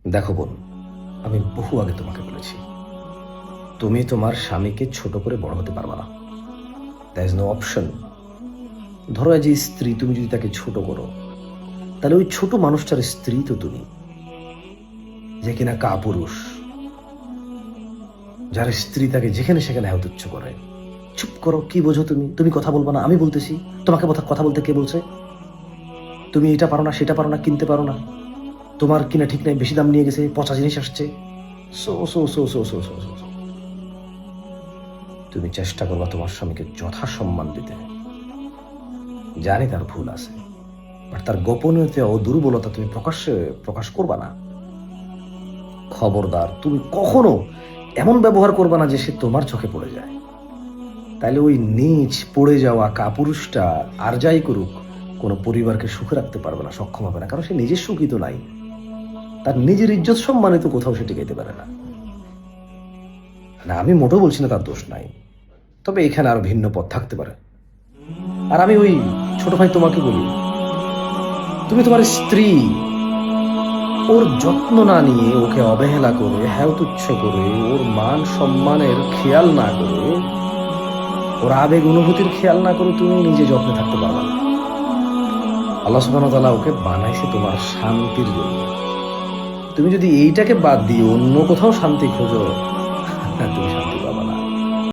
দেখো বোন, আমি বহু আগে তোমাকে বলেছি, তুমি তোমার স্বামীকে ছোট করে বড় হতে পারবে না। There is no option. ধরো এই যে স্ত্রী, তুমি যদি তাকে ছোট করো, তাহলে ওই ছোট মানুষটার স্ত্রী তো তুমি, যে কিনা কাপুরুষ, যার স্ত্রী তাকে যেখানে সেখানে তুচ্ছ করে। চুপ করো, কি বোঝো তুমি? তুমি কথা বলবা না? আমি বলতেছি, তোমাকে কথা বলতে কে বলছে? তুমি এটা পারো না, সেটা পারো না, কিনতে পারো না, তোমার কিনা ঠিক নাই, বেশি দাম নিয়ে গেছে, পচা জিনিস আসছে। So so so so so so so so. তুমি চেষ্টা করবা তোমার স্বামীকে যথাসম্মান দিতে। জানি তার ভুল আছে, বাট তার গোপনীয়তা ও দুর্বলতা তুমি প্রকাশ করবা না। খবরদার, তুমি কখনো এমন ব্যবহার করবা না যে সে তোমার চোখে পড়ে যায়। তাইলে ওই নিচ পড়ে যাওয়া কাপুরুষটা আর যাই করুক, কোনো পরিবারকে সুখে রাখতে পারবে না, সক্ষম হবে না, কারণ সে নিজের সুখী তো নাই। তার নিজের ইজ্জত সম্মানিত কোথাও সে টিকাইতে পারে না। না, আমি মোটেও বলছি না তার দোষ নাই, তবে এখানে আরো ভিন্ন পথ থাকতে পারে। আর আমি ওই ছোট ভাই তোমাকে বলি, তুমি তোমার স্ত্রী, ওর যত্ন না নিয়ে, ওকে অবহেলা করে, তুচ্ছ করে, ওর মান সম্মানের খেয়াল না করে, ওর আবেগ অনুভূতির খেয়াল না করে তুমি নিজে যত্নে থাকতে পারবে না। আল্লাহ সুবহানাহু ওয়া তাআলা ওকে বানাইছে তোমার শান্তির জন্য। তুমি যদি এইটাকে বাদ দিয়ে অন্য কোথাও শান্তি খোঁজো, তুমি শান্তি পাবা না।